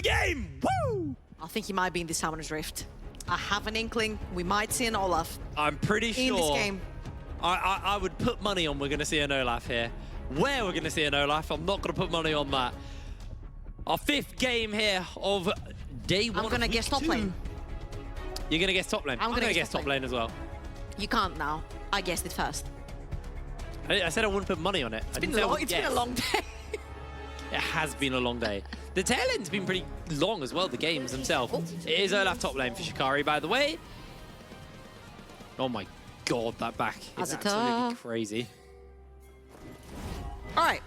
game! Woo! I think he might be in the Summoner's Rift. I have an inkling we might see an Olaf. I'm pretty sure. In this game. I would put money on we're going to see an Olaf here. Where we're going to see an Olaf, I'm not going to put money on that. Our 5th game here of day 1. I'm going to guess top lane. You're going to guess top lane? I'm going to guess top lane as well. You can't now. I guessed it first. I said I wouldn't put money on it. It's been a long day. It has been a long day. The tail end's been pretty long as well, the games themselves. It is Olaf top lane for Shikari, by the way. Oh my god, that back is absolutely crazy. All right.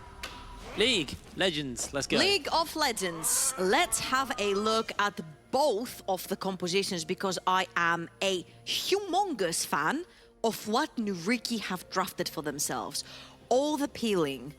League Legends, let's go. League of Legends. Let's have a look at both of the compositions because I am a humongous fan of what NYYRIKKI have drafted for themselves. All the peeling,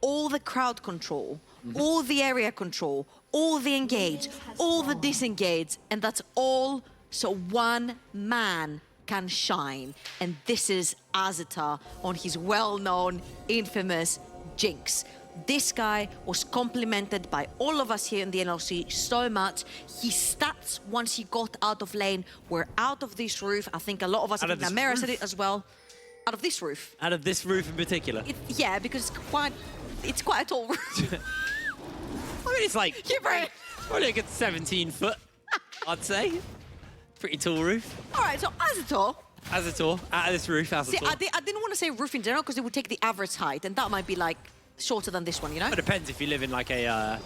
all the crowd control, all the area control, all the engage, all the disengage, and that's all so one man can shine. And this is Azita on his well-known, infamous Jinx. This guy was complimented by all of us here in the NLC so much. His stats, once he got out of lane, were out of this roof. I think a lot of us, I think Namera said it as well. Out of this roof. Out of this roof in particular? Yeah, because it's quite a tall roof. I mean, it's like... You're right. Probably a good 17 foot, I'd say. Pretty tall roof. All right, so Azita. Azita, out of this roof, Azita. See, I didn't want to say roof in general because it would take the average height, and that might be like shorter than this one, you know? It depends if you live in like a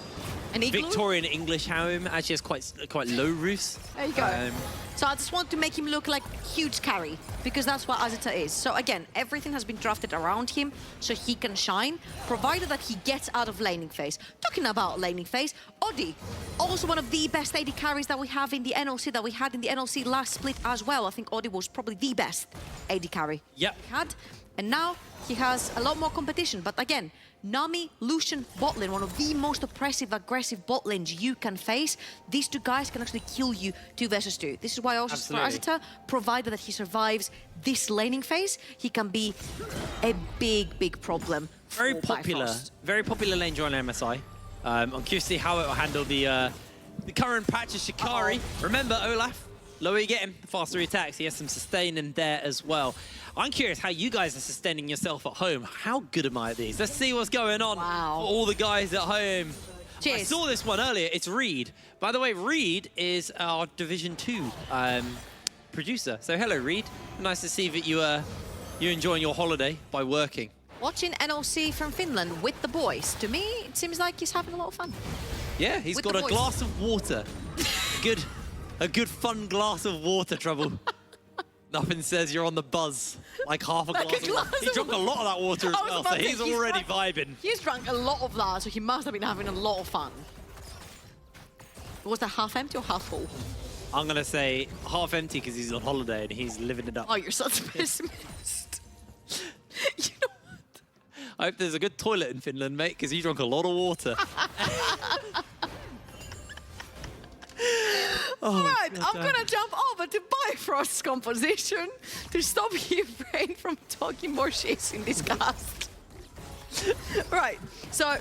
Victorian English home. Actually, has quite low roofs. There you go. So I just want to make him look like huge carry because that's what Azita is. So again, everything has been drafted around him so he can shine, provided that he gets out of laning phase. Talking about laning phase, Odi, also one of the best AD carries that we have in the NLC, that we had in the NLC last split as well. I think Odi was probably the best AD carry we had. And now he has a lot more competition. But again, Nami, Lucian, bot lane, one of the most oppressive, aggressive bot lanes you can face. These two guys can actually kill you 2 versus 2. This is why I also for Azita, provided that he survives this laning phase, he can be a big, big problem. Very popular lane join MSI. I'm curious to see how it will handle the current patch of Shikari. Remember, Olaf, lower you get him, the faster he attacks. He has some sustain in there as well. I'm curious how you guys are sustaining yourself at home. How good am I at these? Let's see what's going on for all the guys at home. Cheers. I saw this one earlier. It's Reed. By the way, Reed is our Division 2 producer. So hello, Reed. Nice to see that you're enjoying your holiday by working. Watching NLC from Finland with the boys. To me, it seems like he's having a lot of fun. Yeah, he's got a glass of water. a good fun glass of water, Trouble. Nothing says you're on the buzz. Like half a glass of water. He drank a lot of that water as well, so he's already vibing. He's drunk a lot of that, so he must have been having a lot of fun. Was that half empty or half full? I'm going to say half empty because he's on holiday and he's living it up. Oh, you're such a pessimist. You know what? I hope there's a good toilet in Finland, mate, because he drank a lot of water. All right, I'm going to jump over to Bifrost's composition to stop your brain from talking more shit in this cast. Right, so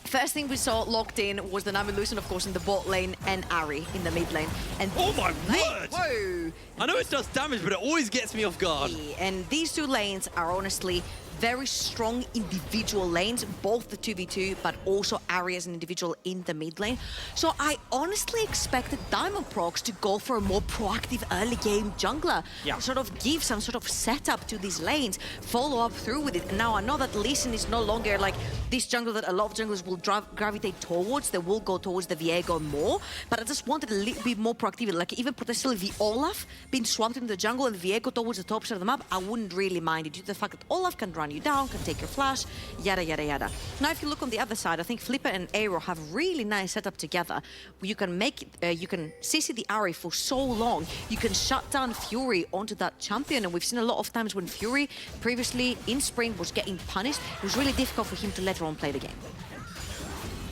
first thing we saw locked in was the Nami Lucian, of course, in the bot lane and Ahri in the mid lane. And oh my word! Whoa! I know it does damage, but it always gets me off guard. And these two lanes are honestly very strong individual lanes, both the 2v2, but also Ahri as an individual in the mid lane. So I honestly expected Diamond Procs to go for a more proactive early game jungler. Sort of give some sort of setup to these lanes, follow up through with it. And now I know that Lee Sin is no longer like this jungler that a lot of junglers will gravitate towards. They will go towards the Viego more, but I just wanted a little bit more proactivity. Like even potentially the Olaf being swapped into the jungle and Viego towards the top side of the map, I wouldn't really mind it due to the fact that Olaf can run you down, can take your flash, yada, yada, yada. Now, if you look on the other side, I think Flipper and Aero have really nice setup together. You can make, you can CC the Ahri for so long. You can shut down Fury onto that champion, and we've seen a lot of times when Fury previously in Spring was getting punished, it was really difficult for him to let Ron play the game.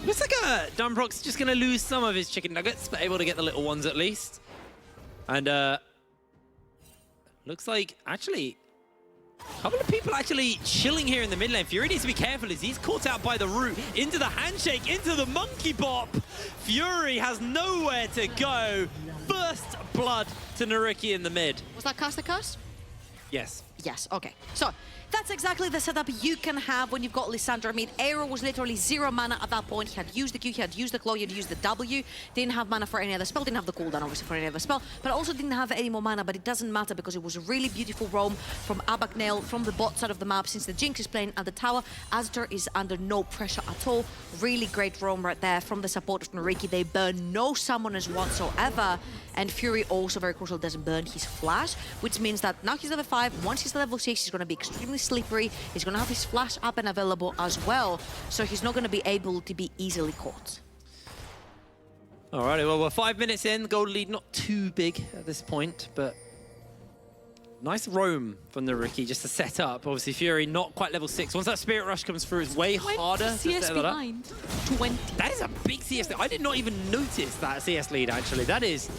Looks like Dunbrock's just going to lose some of his chicken nuggets, but able to get the little ones at least. And looks like, actually, A couple of people actually chilling here in the mid lane. Fury needs to be careful as he's caught out by the root, into the handshake, into the monkey bop. Fury has nowhere to go. First blood to NYYRIKKI in the mid. Was that cast a curse? Yes. Yes, okay. So that's exactly the setup you can have when you've got Lissandra mid. Aero was literally 0 mana at that point. He had used the Q, he had used the claw, he had used the W. Didn't have mana for any other spell, didn't have the cooldown obviously for any other spell, but also didn't have any more mana, but it doesn't matter because it was a really beautiful roam from Abagnale from the bot side of the map since the Jinx is playing at the tower. Azure is under no pressure at all. Really great roam right there from the support of NYYRIKKI. They burn no summoners whatsoever. And Fury also very crucial doesn't burn his flash, which means that now he's level 5. Once he's level 6, he's going to be extremely slippery. He's going to have his flash up and available as well, so he's not going to be able to be easily caught. Alrighty, well, we're 5 minutes in. Gold lead not too big at this point, but nice roam from NYYRIKKI just to set up. Obviously, Fury not quite level 6. Once that Spirit Rush comes through, it's way harder to CS set that up. behind. 20. That is a big CS lead. I did not even notice that CS lead, actually. That is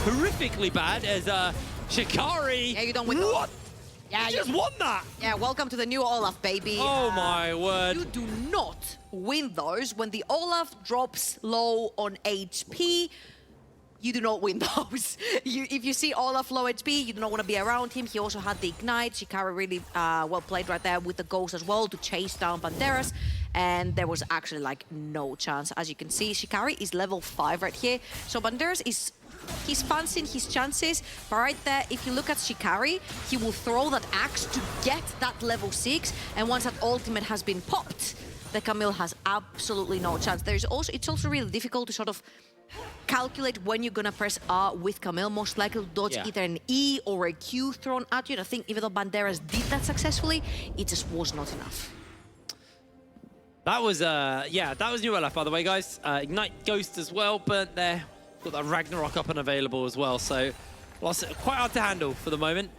horrifically bad as Shikari. Yeah, you don't win what? Yeah, you just won that. Yeah, welcome to the new Olaf, baby. Oh my word. You do not win those when the Olaf drops low on HP. You do not win those. If you see Olaf low HP, you do not want to be around him. He also had the Ignite. Shikari really well played right there with the Ghost as well to chase down Banderas. And there was actually like no chance. As you can see, Shikari is level 5 right here. So Banderas is... he's fancying his chances, but right there, if you look at Shikari, he will throw that axe to get that level 6, and once that ultimate has been popped, the Camille has absolutely no chance. It's also really difficult to sort of calculate when you're gonna press R with Camille. Most likely to dodge either an E or a Q thrown at you. And I think even though Banderas did that successfully, it just was not enough. That was, yeah, that was new Olaf, by the way, guys. Ignite Ghost as well, burnt there. Got that Ragnarok up and available as well, so quite hard to handle for the moment.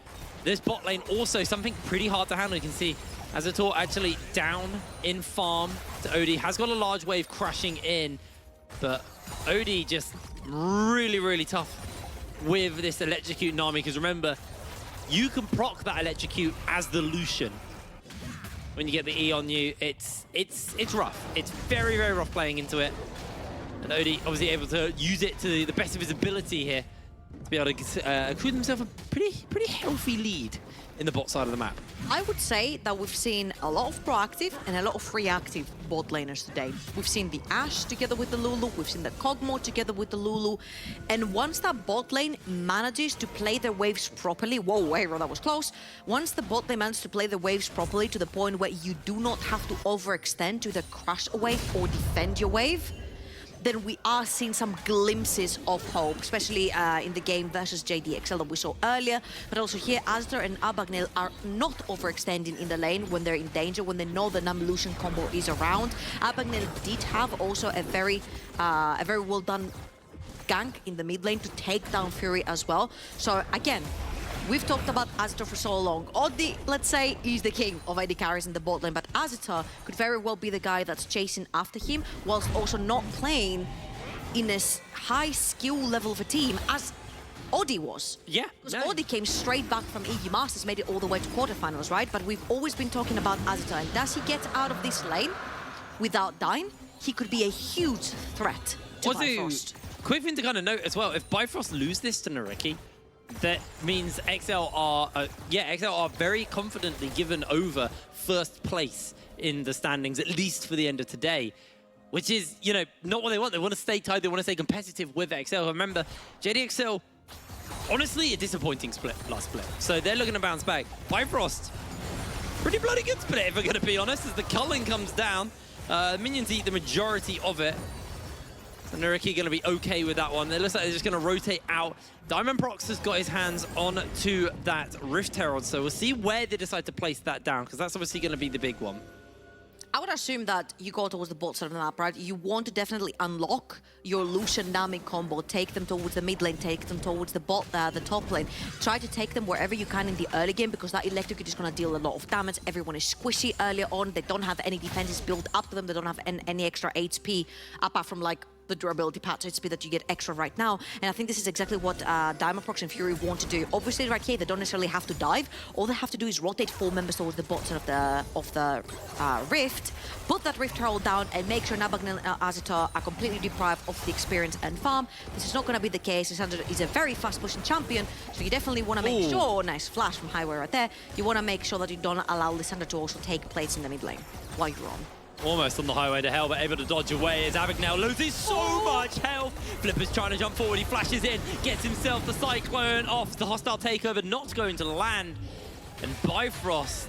This bot lane also something pretty hard to handle. You can see Azator actually down in farm to Odie. Has got a large wave crashing in, but Odie just really, really tough with this Electrocute Nami, because remember, you can proc that Electrocute as the Lucian. When you get the E on you, it's rough. It's very, very rough playing into it. And Odie obviously able to use it to the best of his ability here to be able to accrue himself a pretty healthy lead in the bot side of the map. I would say that we've seen a lot of proactive and a lot of reactive bot laners today. We've seen the Ashe together with the Lulu, we've seen the Kog'Maw together with the Lulu, and once that bot lane manages to play their waves properly, whoa, Aero, that was close. Once the bot lane manages to play the waves properly to the point where you do not have to overextend to either crush a wave or defend your wave, then we are seeing some glimpses of hope, especially in the game versus JDXL that we saw earlier. But also here, Azure and Abagnale are not overextending in the lane when they're in danger, when they know the Nam-Lucian combo is around. Abagnale did have also a very well done gank in the mid lane to take down Fury as well. So again, we've talked about Azator for so long. Oddi, let's say, is the king of AD carries in the bot lane, but Azator could very well be the guy that's chasing after him, whilst also not playing in a high skill level of a team as Oddi was. Yeah. Because Oddi came straight back from EU Masters, made it all the way to quarterfinals, right? But we've always been talking about Azator, and does he get out of this lane without dying? He could be a huge threat to Bifrost. Quick thing to kind of note as well, if Bifrost lose this to NYYRIKKI, that means XL are very confidently given over first place in the standings, at least for the end of today, which is, you know, not what they want. They want to stay tied, they want to stay competitive with XL. Remember, JDXL, honestly, a disappointing last split. So they're looking to bounce back. Bifrost, pretty bloody good split, if we're going to be honest, as the culling comes down. Minions eat the majority of it. So NYYRIKKI going to be okay with that one. It looks like they're just going to rotate out. Diamond Prox has got his hands on to that Rift Herald, so we'll see where they decide to place that down, because that's obviously going to be the big one. I would assume that you go towards the bot side of the map, right? You want to definitely unlock your Lucian Nami combo, take them towards the mid lane, take them towards the top lane. Try to take them wherever you can in the early game, because that Electrocute is going to deal a lot of damage. Everyone is squishy earlier on. They don't have any defenses built up to them. They don't have any extra HP, apart from like the durability patch speed that you get extra right now. And I think this is exactly what Diamondprox and Fury want to do. Obviously, right here, they don't necessarily have to dive. All they have to do is rotate 4 members towards the bot side of the rift, put that rift herald down, and make sure Nabagnel and Azita are completely deprived of the experience and farm. This is not going to be the case. Lissandra is a very fast-pushing champion, so you definitely want to make sure, nice flash from Highway right there, you want to make sure that you don't allow Lissandra to also take plates in the mid lane while you're on. Almost on the highway to hell, but able to dodge away as Abagnale loses so much health. Flipper's trying to jump forward, he flashes in, gets himself the Cyclone off. The hostile takeover not going to land. And Bifrost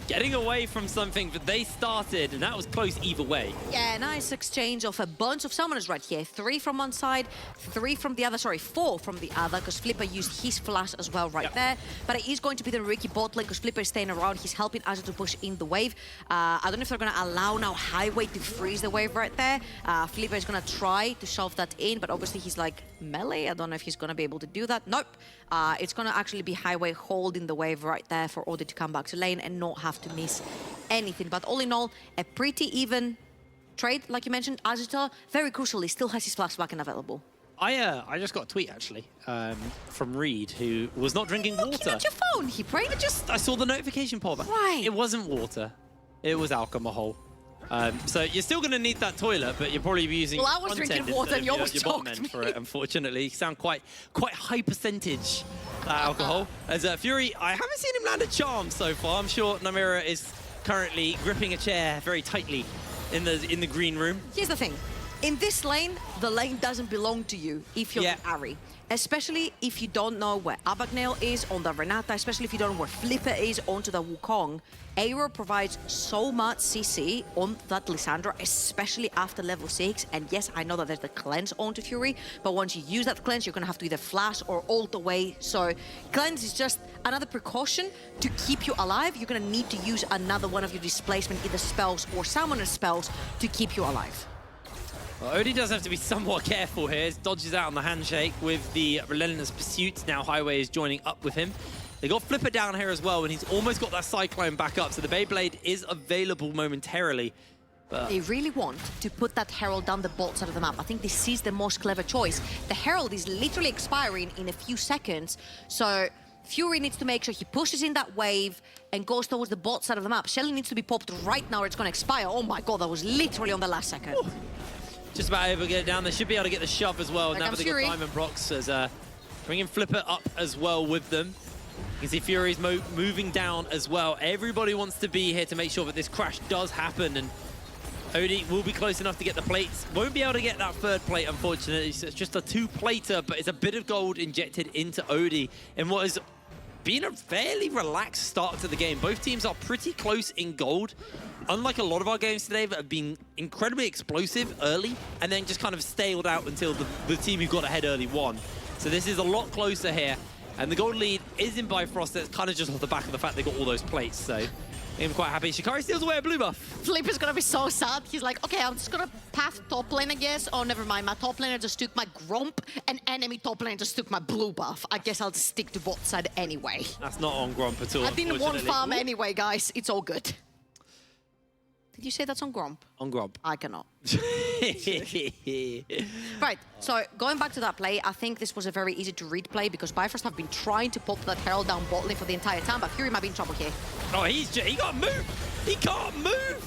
getting away from something that they started, and that was close either way. Yeah, nice exchange of a bunch of summoners right here. 3 from one side, 3 from the other, sorry, 4 from the other, because Flipper used his flash as well right there. But it is going to be the NYYRIKKI bot lane, because Flipper is staying around. He's helping Azure to push in the wave. I don't know if they're going to allow now Highway to freeze the wave right there. Flipper is going to try to shove that in, but obviously he's like melee. I don't know if he's going to be able to do that. Nope. It's going to actually be Highway holding the wave right there for Order to come back to lane and not have to miss anything. But all in all, a pretty even trade, like you mentioned. Azita, very crucially, still has his flashback and available. I just got a tweet actually from Reed, who was not drinking water. Looking at your phone, he prayed. I saw the notification pop up. Right. It wasn't water. It was alcohol. So you're still going to need that toilet, but you'll probably be using. Well, I was drinking water and you almost your choked bottom me. end for it. Unfortunately, you sound quite high percentage alcohol. As Fury, I haven't seen him land a charm so far. I'm sure NYYRIKKI is currently gripping a chair very tightly in the green room. Here's the thing. In this lane, the lane doesn't belong to you if you're Ari. Especially if you don't know where Abagnale is on the Renata, especially if you don't know where Flipper is onto the Wukong. Aero provides so much CC on that Lissandra, especially after level 6. And yes, I know that there's the cleanse onto Fury, but once you use that cleanse, you're gonna have to either flash or ult away. So cleanse is just another precaution to keep you alive. You're gonna need to use another one of your displacement, either spells or summoner spells, to keep you alive. Well, Odie does have to be somewhat careful here. He dodges out on the handshake with the Relentless Pursuit. Now Highway is joining up with him. They got Flipper down here as well, and he's almost got that Cyclone back up, so the Beyblade is available momentarily. But they really want to put that Herald down the bot side of the map. I think this is the most clever choice. The Herald is literally expiring in a few seconds, so Fury needs to make sure he pushes in that wave and goes towards the bot side of the map. Shelly needs to be popped right now or it's going to expire. Oh my god, that was literally on the last second. Ooh. Just about able to get it down. They should be able to get the shove as well. Now that they've got Diamondprox as bringing Flipper up as well with them. You can see Fury's moving down as well. Everybody wants to be here to make sure that this crash does happen, and Odie will be close enough to get the plates. Won't be able to get that third plate, unfortunately. So it's just a 2-plater, but it's a bit of gold injected into Odie in what has been a fairly relaxed start to the game. Both teams are pretty close in gold. Unlike a lot of our games today that have been incredibly explosive early and then just kind of staled out until the team who got ahead early won. So this is a lot closer here. And the gold lead is in Bifrost. That's kind of just off the back of the fact they got all those plates. So I'm quite happy. Shikari steals away a blue buff. Flipper's gonna be so sad. He's like, okay, I'm just gonna path top lane, I guess. Oh, never mind. My top laner just took my Gromp, and enemy top lane just took my blue buff. I guess I'll just stick to bot side anyway. That's not on Gromp at all. I didn't want farm anyway, guys. It's all good. Did you say that's on Gromp? On Gromp. I cannot. Right, so going back to that play, I think this was a very easy to read play because Bifrost have been trying to pop that Herald down bot lane for the entire time, but Fury might be in trouble here. Oh, he can't move! He can't move!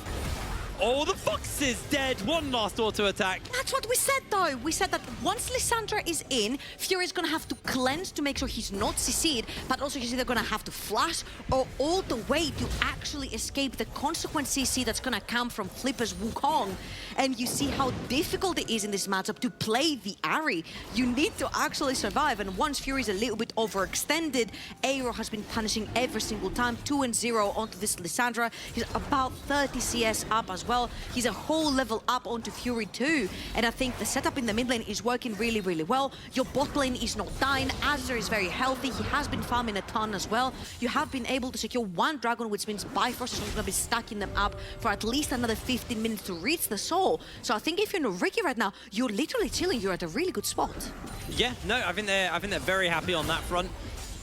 Oh, the Fox is dead. One last auto attack. That's what we said, though. We said that once Lissandra is in, Fury is going to have to cleanse to make sure he's not CC'd, but also he's either going to have to flash or all the way to actually escape the consequent CC that's going to come from Flipper's Wukong. And you see how difficult it is in this matchup to play the Ahri. You need to actually survive, and once Fury's a little bit overextended, Aero has been punishing every single time. 2-0 onto this Lissandra. He's about 30 CS up as well. He's a whole level up onto Fury too. And I think the setup in the mid lane is working really, really well. Your bot lane is not dying. Azure is very healthy. He has been farming a ton as well. You have been able to secure one dragon, which means Bifrost is not going to be stacking them up for at least another 15 minutes to reach the soul. So I think if you're NYYRIKKI right now, you're literally chilling. You're at a really good spot. Yeah, no, I think they're very happy on that front.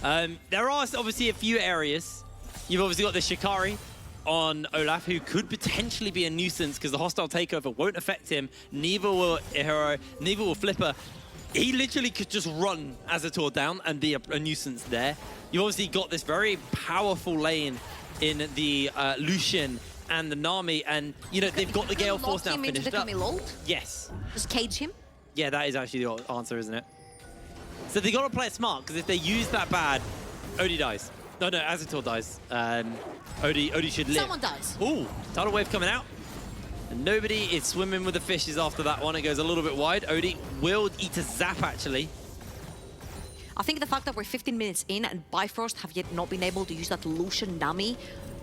There are obviously a few areas. You've obviously got the Shikari. on Olaf, who could potentially be a nuisance because the hostile takeover won't affect him. Neither will Hero, neither will Flipper. He literally could just run Azzator down and be a nuisance there. You obviously got this very powerful lane in the Lucian and the Nami, and you know they've got the Gale Force now finished up. Yes. Just cage him? Yeah, that is actually the answer, isn't it? So they got to play it smart, because if they use that bad, Odie dies. No, Azzator dies. Odie should live. Someone dies. Ooh, tidal wave coming out. And nobody is swimming with the fishes after that one. It goes a little bit wide. Odie will eat a zap, actually. I think the fact that we're 15 minutes in and Bifrost have yet not been able to use that Lucian Nami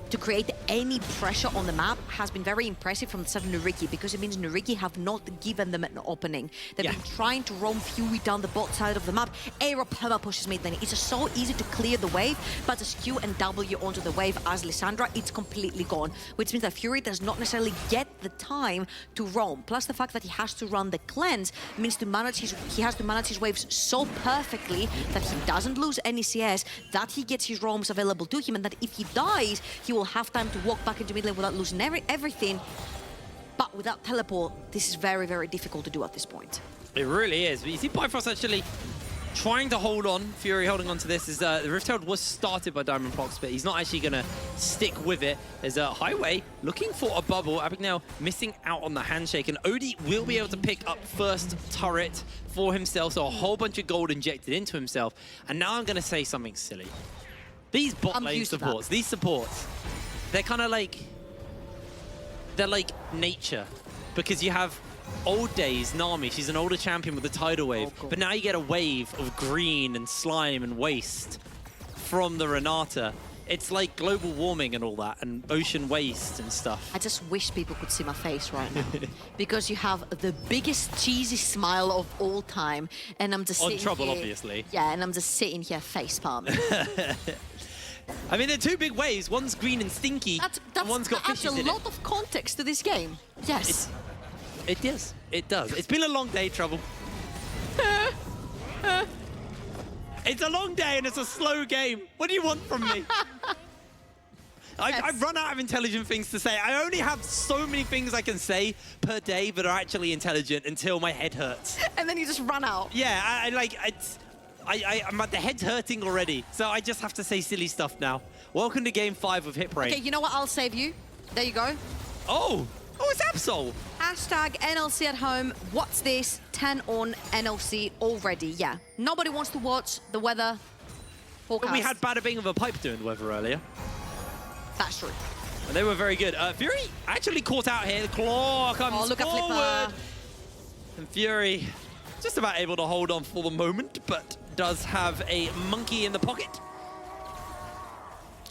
to create any pressure on the map has been very impressive from the side of NYYRIKKI, because it means NYYRIKKI have not given them an opening. They've been trying to roam Fury down the bot side of the map. Aero perma pushes mid lane. It's just so easy to clear the wave, but as Q and W onto the wave as Lissandra, it's completely gone, which means that Fury does not necessarily get the time to roam. Plus the fact that he has to run the cleanse means he has to manage his waves so perfectly that he doesn't lose any CS, that he gets his roams available to him, and that if he dies, he will have time to walk back into mid lane without losing everything. But without teleport, this is very, very difficult to do at this point. It really is. But you see Bifrost actually trying to hold on. Fury holding on to this. Is the Rift Herald was started by Diamondprox, but he's not actually going to stick with it. There's a Highway looking for a bubble. Abigail missing out on the handshake, and Odie will be able to pick up first turret for himself, so a whole bunch of gold injected into himself. And now I'm going to say something silly. These bot lane supports, these supports, they're kind of like, they're like nature, because you have old days, Nami, she's an older champion with a tidal wave, but now you get a wave of green and slime and waste from the Renata. It's like global warming and all that, and ocean waste and stuff. I just wish people could see my face right now, because you have the biggest cheesy smile of all time, and I'm just sitting Trouble, here, obviously. Yeah, and I'm just sitting here face palming. I mean, they're two big waves. One's green and stinky, and one's got fishes in it. That's a lot of context to this game. Yes. It does. It does. It's been a long day, Trouble. It's a long day and it's a slow game. What do you want from me? I've run out of intelligent things to say. I only have so many things I can say per day that are actually intelligent until my head hurts. And then you just run out. Yeah, the head's hurting already, so I just have to say silly stuff now. Welcome to Game 5 of Hit Brain. Okay, you know what? I'll save you. There you go. Oh, it's Absol. Hashtag NLC at home. What's this? 10 on NLC already. Yeah. Nobody wants to watch the weather forecast. We had Bada Bing of a pipe doing the weather earlier. That's true. And they were very good. Fury actually caught out here. The claw comes look forward. at Flipper. And Fury just about able to hold on for the moment, but does have a monkey in the pocket.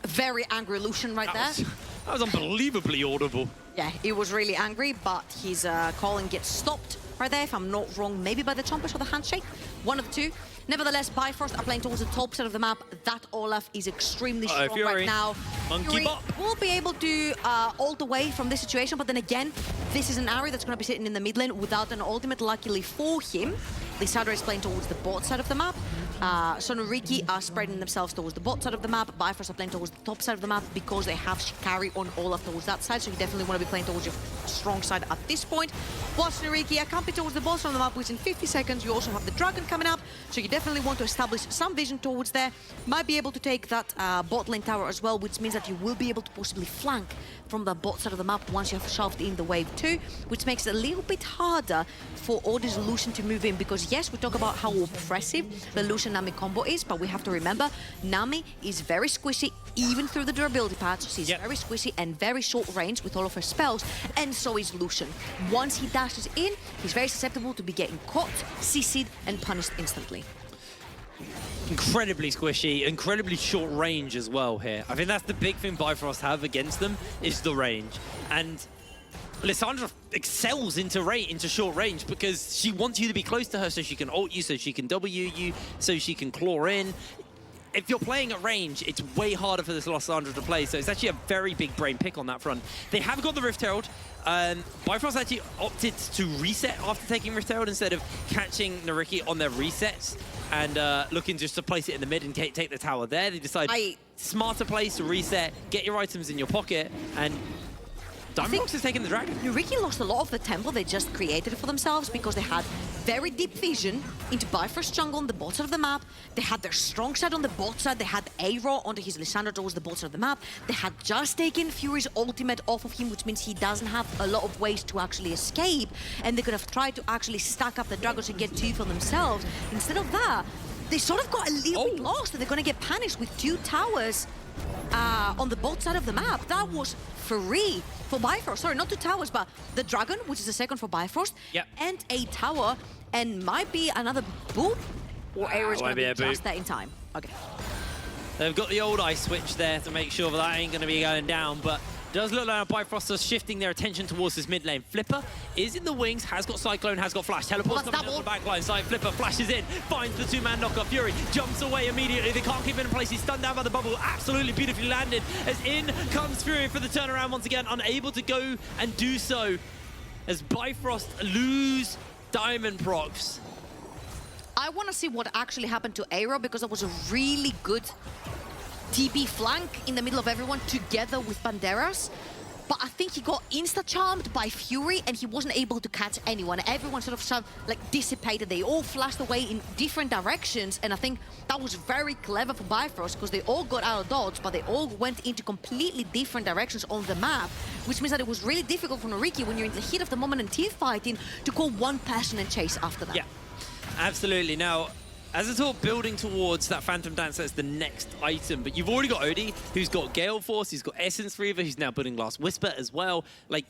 Very angry Lucian right there. That was unbelievably audible. Yeah, he was really angry, but his calling gets stopped right there, if I'm not wrong, maybe by the Chompers or the handshake. One of the two. Nevertheless, Bifrost are playing towards the top side of the map. That Olaf is extremely strong right now. Monkey Fury bop. will be able to ult away from this situation, but then again, this is an area that's going to be sitting in the mid lane without an ultimate, luckily for him. Lissandra is playing towards the bot side of the map. So NYYRIKKI are spreading themselves towards the bot side of the map. Bifrost are playing towards the top side of the map because they have Shikari on Olaf towards that side, so you definitely want to be playing towards your strong side at this point. Whilst NYYRIKKI are camping towards the bot side of the map, which in 50 seconds you also have the Dragon coming up, so you definitely want to establish some vision towards there. Might be able to take that bot lane tower as well, which means that you will be able to possibly flank from the bot side of the map once you have shoved in the wave 2, which makes it a little bit harder for Odie's Lucian to move in, because yes, we talk about how oppressive the Lucian-Nami combo is, but we have to remember Nami is very squishy even through the durability patch. She's very squishy and very short range with all of her spells, and so is Lucian. Once he dashes in, he's very susceptible to be getting caught, CC'd, and punished instantly. Incredibly squishy, incredibly short range as well here. I think that's the big thing Bifrost have against them, is the range. And Lissandra excels into short range because she wants you to be close to her so she can ult you, so she can W you, so she can claw in. If you're playing at range, it's way harder for this Lissandra to play, so it's actually a very big brain pick on that front. They have got the Rift Herald. Bifrost actually opted to reset after taking Rift Herald instead of catching NYYRIKKI on their resets. and looking just to place it in the mid and take the tower there. They decide smarter place to reset, get your items in your pocket, and Diamondbox is taking the dragon. NYYRIKKI lost a lot of the tempo they just created for themselves because they had very deep vision into Bifrost jungle on the bot side of the map. They had their strong side on the bot side. They had Aero onto his Lissandra towards the bot side of the map. They had just taken Fury's ultimate off of him, which means he doesn't have a lot of ways to actually escape. And they could have tried to actually stack up the dragons and get two for themselves. Instead of that, they sort of got a little bit lost, and they're going to get punished with two towers on the bot side of the map. That was free for Bifrost. Sorry, not two towers, but the dragon, which is the second for Bifrost, and a tower, and might be another boop, or Aero is going to be just there in time. Okay. They've got the old ice switch there to make sure that ain't going to be going down, but it does look like Bifrost is shifting their attention towards this mid lane. Flipper is in the wings, has got Cyclone, has got Flash. Teleport's coming down the back line side. Flipper flashes in, finds the two-man knocker. Fury jumps away immediately. They can't keep him in place. He's stunned down by the bubble. Absolutely beautifully landed as in comes Fury for the turnaround once again. Unable to go and do so as Bifrost lose Diamond Procs. I want to see what actually happened to Aero because it was a really good TB flank in the middle of everyone together with Banderas. But I think he got insta-charmed by Fury and he wasn't able to catch anyone. Everyone sort of like dissipated. They all flashed away in different directions. And I think that was very clever for Bifrost because they all got out of dodge, but they all went into completely different directions on the map, which means that it was really difficult for NYYRIKKI when you're in the heat of the moment and team fighting to call one person and chase after that. Yeah, absolutely. Now, as it's all building towards that Phantom Dancer as the next item, but you've already got Odie, who's got Gale Force, he's got Essence Reaver, who's now building Last Whisper as well. Like,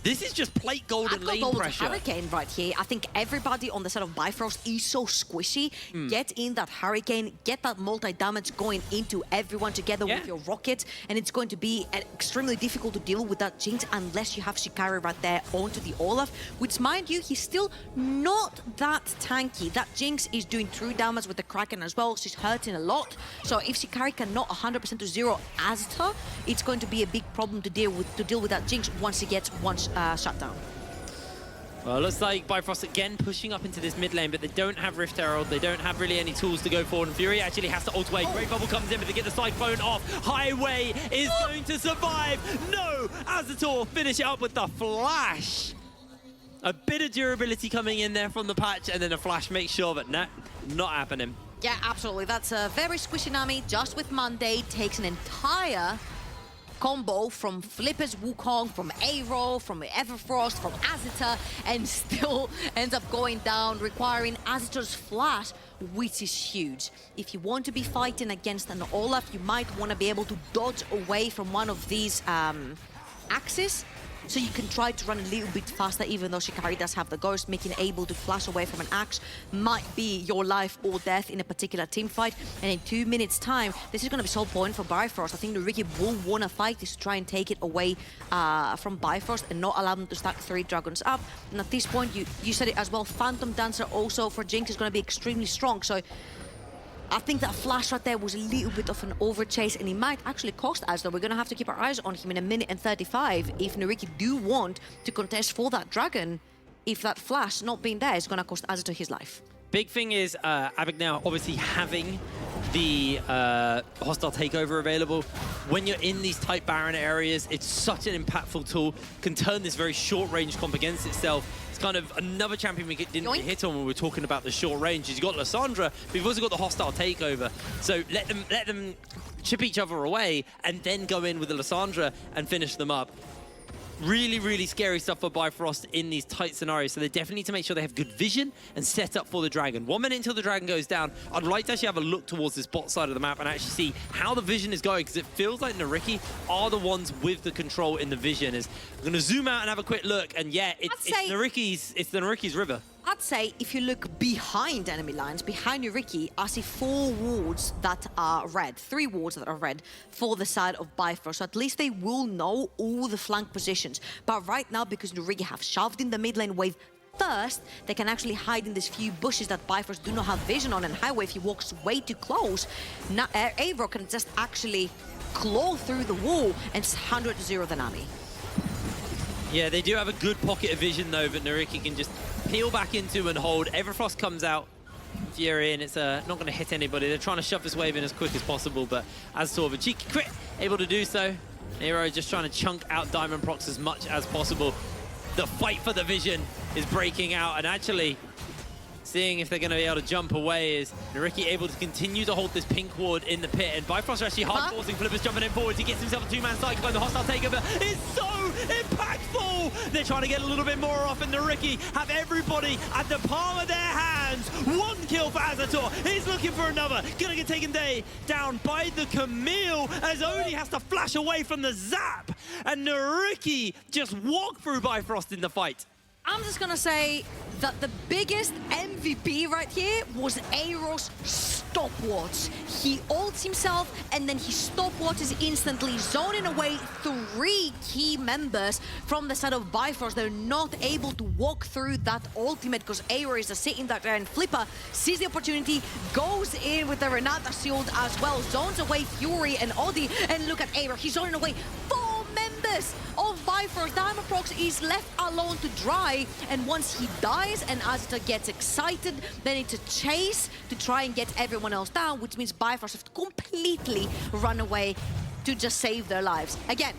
this is just plate gold and lane pressure. Hurricane right here. I think everybody on the side of Bifrost is so squishy. Get in that Hurricane, get that multi-damage going into everyone together with your rockets, and it's going to be extremely difficult to deal with that Jinx unless you have Shikari right there onto the Olaf, which, mind you, he's still not that tanky. That Jinx is doing true damage with the Kraken as well. She's hurting a lot. So if Shikari cannot 100% to zero Azita, it's going to be a big problem to deal with that Jinx once he gets shut down. Well, it looks like Bifrost again pushing up into this mid lane, but they don't have Rift Herald. They don't have really any tools to go forward. And Fury actually has to ult away. Great Bubble comes in, but they get the Cyclone off. Highway is going to survive. No! Azator finish it up with the Flash. A bit of durability coming in there from the patch, and then a Flash makes sure, but no, not happening. Yeah, absolutely. That's a very squishy Nami. Just with Monday, takes an entire combo from Flipper's Wukong, from Aero, from Everfrost, from Azita, and still ends up going down, requiring Azita's Flash, which is huge. If you want to be fighting against an Olaf, you might want to be able to dodge away from one of these axes, so you can try to run a little bit faster, even though Shikari does have the Ghost. Making able to flash away from an axe might be your life or death in a particular team fight. And in 2 minutes time, this is going to be sole point for Bifrost. I think NYYRIKKI will want to fight this to try and take it away from Bifrost and not allow them to stack 3 dragons up. And at this point, you said it as well, Phantom Dancer also for Jinx is going to be extremely strong. So I think that Flash right there was a little bit of an overchase, and he might actually cost us, though. We're going to have to keep our eyes on him in 1 minute and 35 if NYYRIKKI do want to contest for that dragon. If that Flash not being there is going to cost Azito his life. Big thing is Avic now obviously having the hostile takeover available. When you're in these tight Baron areas, it's such an impactful tool. Can turn this very short range comp against itself. It's kind of another champion we didn't really hit on when we were talking about the short range. You've got Lissandra, but you've also got the hostile takeover. So let them chip each other away and then go in with the Lissandra and finish them up. Really, really scary stuff for Bifrost in these tight scenarios. So they definitely need to make sure they have good vision and set up for the dragon. 1 minute until the dragon goes down. I'd like to actually have a look towards this bot side of the map and actually see how the vision is going, because it feels like NYYRIKKI are the ones with the control in the vision. I'm going to zoom out and have a quick look, and yeah, it's NYYRIKKI's river. I'd say if you look behind enemy lines, behind NYYRIKKI, I see 4 wards that are red, 3 wards that are red for the side of Bifrost. So at least they will know all the flank positions. But right now, because NYYRIKKI have shoved in the mid lane wave first, they can actually hide in these few bushes that Bifrost do not have vision on. And Highway, if he walks way too close, now Aero can just actually claw through the wall and 100-0 the Nami. Yeah, they do have a good pocket of vision, though, that NYYRIKKI can just peel back into and hold. Everfrost comes out Fury, and it's not going to hit anybody. They're trying to shove this wave in as quick as possible, but as sort of a cheeky crit, able to do so. Nero just trying to chunk out Diamond Prox as much as possible. The fight for the vision is breaking out, and actually seeing if they're going to be able to jump away is NYYRIKKI able to continue to hold this pink ward in the pit, and Bifrost are actually hard forcing. Flipper's jumping in forwards. He gets himself a two-man cycle, but the hostile takeover is so impactful. They're trying to get a little bit more off, and NYYRIKKI have everybody at the palm of their hands. One kill for Azator. He's looking for another. Gonna get taken down by the Camille as Odie has to flash away from the zap, and NYYRIKKI just walk through Bifrost in the fight. I'm just gonna say that the biggest MVP right here was Aeros stopwatch. He ults himself and then he stopwatches instantly, zoning away 3 key members from the side of Bifrost. They're not able to walk through that ultimate because Aeros is sitting there, and Flipper sees the opportunity, goes in with the Renata shield as well, zones away Fury and Odie, and look at Aeros, he's zoning away 4 members of Bifrost. Diamond Prox is left alone to dry, and once he dies and Azita gets excited, they need to chase to try and get everyone else down, which means Bifrost have to completely run away to just save their lives. Again,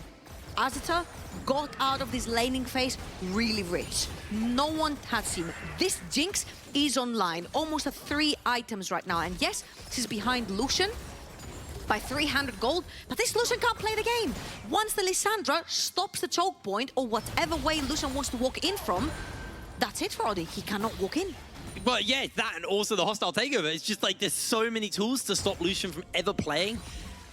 Azita got out of this laning phase really rich. No one has him. This Jinx is online, almost at 3 items right now, and yes, she's behind Lucian by 300 gold, but this Lucian can't play the game. Once the Lissandra stops the choke point, or whatever way Lucian wants to walk in from, that's it for Odie. He cannot walk in. Well, yeah, that and also the hostile takeover. It's just like there's so many tools to stop Lucian from ever playing.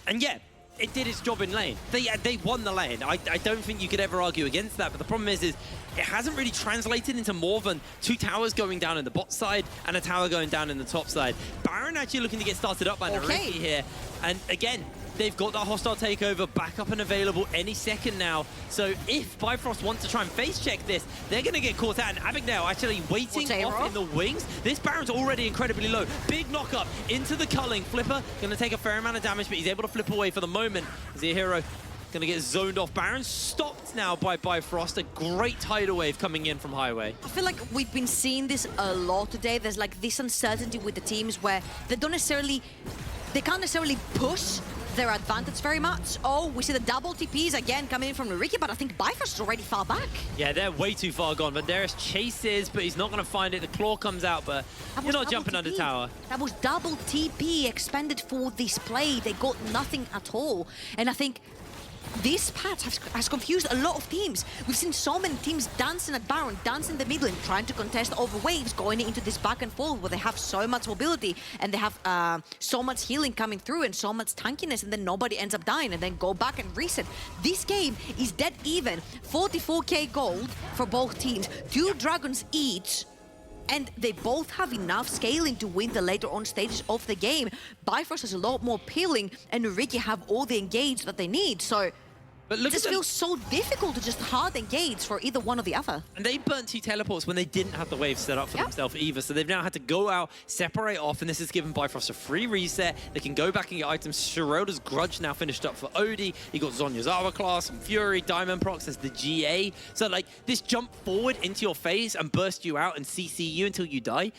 And yeah, it did its job in lane. They won the lane. I don't think you could ever argue against that, but the problem is it hasn't really translated into more than 2 towers going down in the bot side and a tower going down in the top side. Baron actually looking to get started up by NYYRIKKI here. And again, they've got that hostile takeover back up and available any second now. So if Bifrost wants to try and face check this, they're going to get caught out. And Abigail actually waiting off in the wings. This Baron's already incredibly low. Big knock up into the culling. Flipper going to take a fair amount of damage, but he's able to flip away for the moment. Is he a hero? Going to get zoned off. Baron stopped now by Bifrost. A great tidal wave coming in from Highway. I feel like we've been seeing this a lot today. There's like this uncertainty with the teams where they can't necessarily push their advantage very much. Oh, we see the double TPs again coming in from NYYRIKKI, but I think Bifrost is already far back. Yeah, they're way too far gone. Banderas chases, but he's not going to find it. The claw comes out, but you're not jumping under tower. That was double TP expended for this play. They got nothing at all. And I think this patch has confused a lot of teams. We've seen so many teams dancing at Baron, dancing in the middle, and trying to contest over waves, going into this back and forth where they have so much mobility and they have so much healing coming through and so much tankiness, and then nobody ends up dying and then go back and reset. This game is dead even. 44k gold for both teams, 2 dragons each. And they both have enough scaling to win the later on stages of the game. Bifrost has a lot more peeling, and NYYRIKKI have all the engage that they need. So but look, it just feels so difficult to just hard engage for either one or the other. And they burnt 2 teleports when they didn't have the wave set up for themselves either. So they've now had to go out, separate off, and this has given Bifrost a free reset. They can go back and get items. Shiroda's Grudge now finished up for Odie. He got Zonya's Hourglass and Fury. Diamond Prox as the GA. So like this jump forward into your face and burst you out and CC you until you die,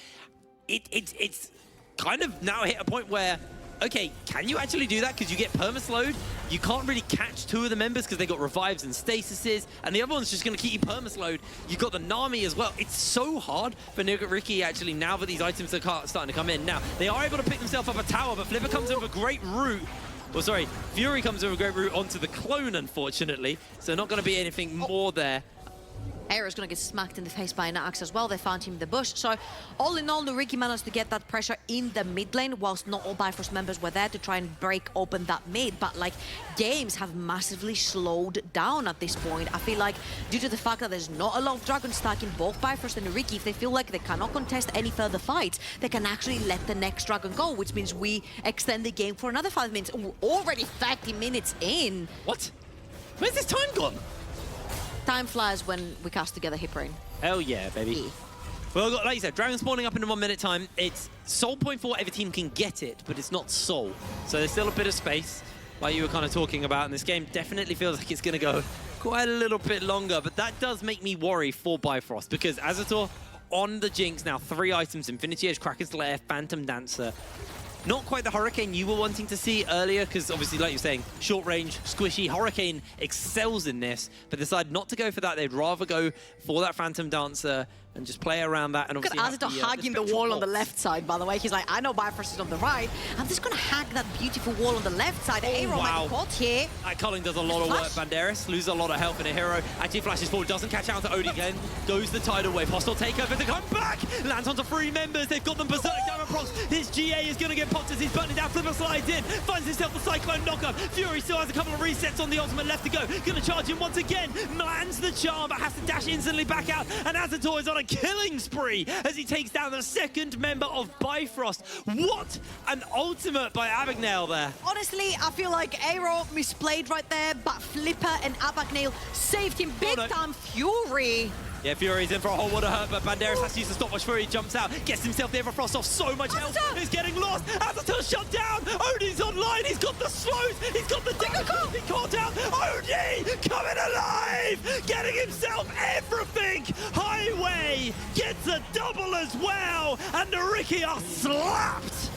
it's kind of now hit a point where, okay, can you actually do that? Because you get permaslowed. You can't really catch 2 of the members because they got revives and stasises, and the other one's just going to keep you permaslowed. You've got the Nami as well. It's so hard for NYYRIKKI actually now that these items are starting to come in. Now, they are able to pick themselves up a tower, but Flipper comes over a great route. Well, sorry, Fury comes over a great route onto the clone, unfortunately. So not going to be anything more there. Aero's going to get smacked in the face by an axe as well. They found him in the bush. So all in all, NYYRIKKI managed to get that pressure in the mid lane, whilst not all Bifrost members were there to try and break open that mid. But like, games have massively slowed down at this point. I feel like due to the fact that there's not a lot of dragon stack in both Bifrost and NYYRIKKI, if they feel like they cannot contest any further fights, they can actually let the next dragon go, which means we extend the game for another 5 minutes. We're already 30 minutes in. What? Where's this time gone? Time flies when we cast together Hip Rain. Hell yeah, baby. Well, like you said, Dragon spawning up in 1 minute time. It's soul point for every team can get it, but it's not soul. So there's still a bit of space, like you were kind of talking about. And this game definitely feels like it's going to go quite a little bit longer. But that does make me worry for Bifrost, because Azator on the Jinx now. 3 items, Infinity Edge, Kraken's Lair, Phantom Dancer. Not quite the Hurricane you were wanting to see earlier, because obviously, like you're saying, short range, squishy. Hurricane excels in this, but decided not to go for that. They'd rather go for that Phantom Dancer and just play around that. And Look at obviously Azito hugging the wall on the left side, by the way. He's like, I know Bifrost is on the right. I'm just going to hack that beautiful wall on the left side. Aaron might be caught here. Culling does a lot of work. Banderas loses a lot of health in a hero. Actually flashes forward, doesn't catch out to Odie again. Goes the tidal wave. Hostile takeover to come back. Lands onto 3 members. They've got them berserk. Diamond Prox. His GA is going to get popped as he's buttoning down. Flipper slides in. Finds himself the Cyclone knockup. Fury still has a couple of resets on the ultimate left to go. Going to charge him once again. Lands the charm, but has to dash instantly back out. And Azito is on a killing spree as he takes down the 2nd member of Bifrost. What an ultimate by Abagnale there. Honestly, I feel like Aero misplayed right there, but Flipper and Abagnale saved him big time. Fury. Yeah, Fury's in for a whole lot of hurt, but Banderas has to use the stopwatch. Fury jumps out, gets himself the Bifrost off so much health. He's getting lost. Azito shut down. Odie's online. He's got the slows. He's got the damage. He caught out. Odie coming alive, getting himself everything. Highway gets a double as well, and the Rikki are slapped.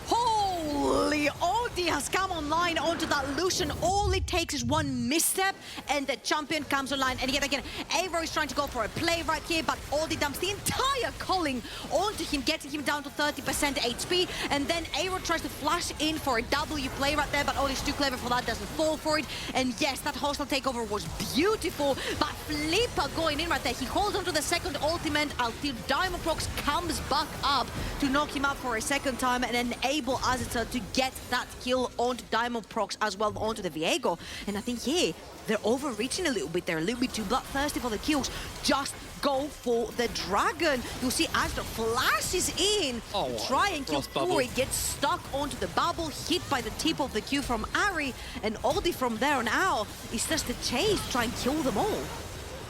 Holy, Odie has come online onto that Lucian. All it takes is one misstep and the champion comes online. And yet again, Aero is trying to go for a play right here, but Odie dumps the entire culling onto him, getting him down to 30% HP. And then Aero tries to flash in for a W play right there, but Odie's too clever for that, doesn't fall for it. And yes, that hostile takeover was beautiful, but Flipper going in right there. He holds onto the 2nd ultimate until Diamond Prox comes back up to knock him out for a 2nd time and enable Azito to get that kill onto Diamond Prox as well, onto the Viego. And I think, yeah, they're overreaching a little bit. They're a little bit too bloodthirsty for the kills. Just go for the dragon. You'll see Azito flashes in, try and kill Fury, gets stuck onto the bubble, hit by the tip of the Q from Ari, and Odie from there on out is just a chase, try and kill them all.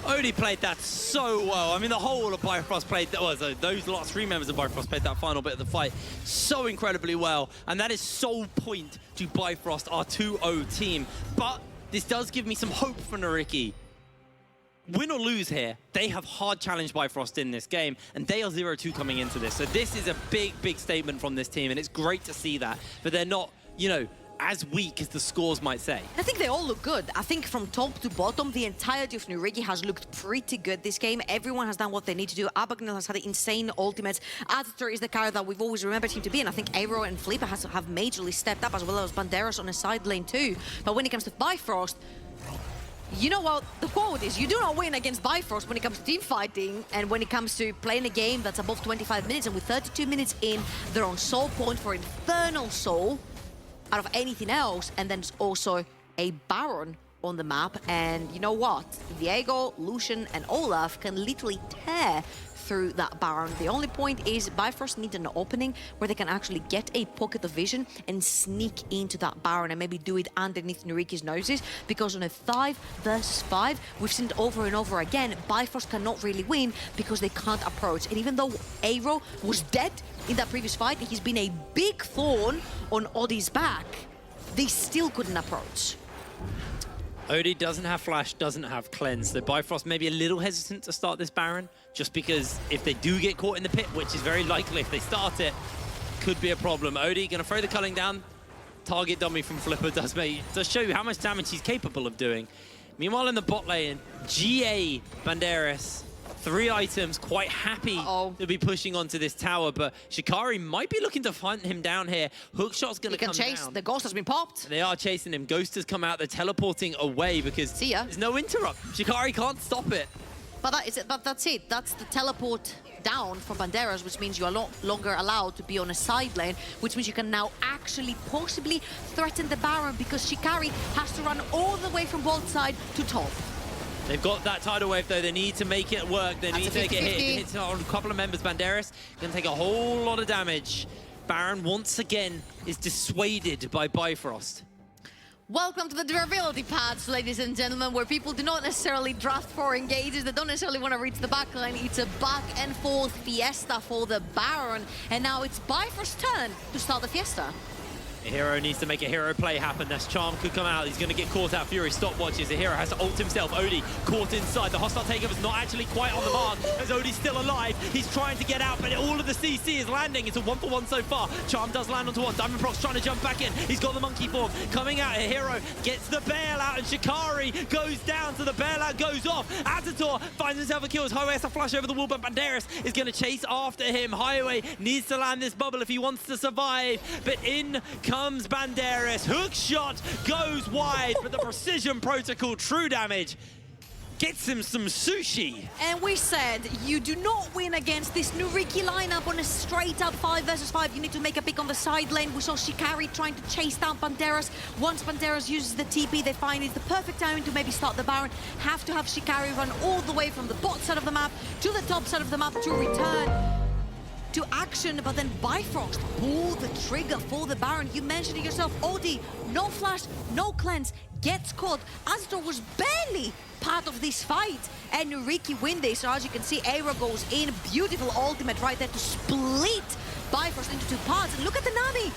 Odie played that so well. I mean, the whole of Bifrost played that. Well, those last 3 members of Bifrost played that final bit of the fight so incredibly well. And that is sole point to Bifrost, our 2-0 team. But this does give me some hope for NYYRIKKI. Win or lose here, they have hard challenged Bifrost in this game, and they are 0-2 coming into this. So this is a big, big statement from this team, and it's great to see that. But they're not, you know, as weak as the scores might say. I think they all look good. I think from top to bottom, the entirety of NYYRIKKI has looked pretty good this game. Everyone has done what they need to do. Abagnale has had insane ultimates. Azito is the character that we've always remembered him to be, and I think Aero and Flipper have majorly stepped up, as well as Banderas on the side lane too. But when it comes to Bifrost, you know what the quote is, you do not win against Bifrost when it comes to team fighting and when it comes to playing a game that's above 25 minutes. And with 32 minutes in, they're on soul point for Infernal Soul out of anything else, and then there's also a Baron on the map. And you know what? Viego, Lucian, and Olaf can literally tear through that Baron. The only point is Bifrost need an opening where they can actually get a pocket of vision and sneak into that Baron and maybe do it underneath NYYRIKKI's noses, because on a 5 versus 5, we've seen it over and over again, Bifrost cannot really win because they can't approach. And even though Aero was dead in that previous fight, he's been a big thorn on Odie's back, they still couldn't approach. Odie doesn't have Flash, doesn't have Cleanse. So Bifrost may be a little hesitant to start this Baron, just because if they do get caught in the pit, which is very likely if they start it, could be a problem. Odie gonna throw the culling down. Target dummy from Flipper does show you how much damage he's capable of doing. Meanwhile in the bot lane, GA Banderas, 3 items, quite happy to be pushing onto this tower, but Shikari might be looking to hunt him down here. Hookshot's gonna come down. He can chase, the Ghost has been popped. They are chasing him. Ghost has come out, they're teleporting away because there's no interrupt. Shikari can't stop it. But that's it, that's the teleport down for Banderas, which means you are no longer allowed to be on a side lane, which means you can now actually possibly threaten the Baron, because Shikari has to run all the way from both side to top. They've got that tidal wave though, they need to make it work, they need to make it hit. It's on a couple of members. Banderas gonna take a whole lot of damage. Baron once again is dissuaded by Bifrost. Welcome to the durability patch, ladies and gentlemen, where people do not necessarily draft for engages, they don't necessarily want to reach the backline. It's a back and forth fiesta for the Baron, and now it's Bifrost's turn to start the fiesta. Hero needs to make a hero play happen. That's Charm could come out. He's going to get caught out. Fury stopwatches. The hero has to ult himself. Odie caught inside. The hostile takeover's not actually quite on the mark as Odie's still alive. He's trying to get out, but all of the CC is landing. It's a 1-for-1 so far. Charm does land onto one. Diamondprox trying to jump back in. He's got the monkey form coming out. Hero gets the bailout, and Shikari goes down, so the bailout goes off. Azator finds himself a kill as Highway has to flash over the wall, but Banderas is going to chase after him. Highway needs to land this bubble if he wants to survive, but in comes Banderas. Hook shot goes wide, but the precision protocol, true damage, gets him some sushi. And we said you do not win against this NYYRIKKI lineup on a straight up 5 versus 5. You need to make a pick on the side lane. We saw Shikari trying to chase down Banderas. Once Banderas uses the TP, they find it's the perfect timing to maybe start the Baron. Have to have Shikari run all the way from the bot side of the map to the top side of the map to return to action, but then Bifrost pull the trigger for the Baron. You mentioned it yourself, Odie, no flash, no cleanse, gets caught. Azator was barely part of this fight, and NYYRIKKI win this. So as you can see, Aero goes in, beautiful ultimate right there to split Bifrost into 2 parts. And look at the Nami.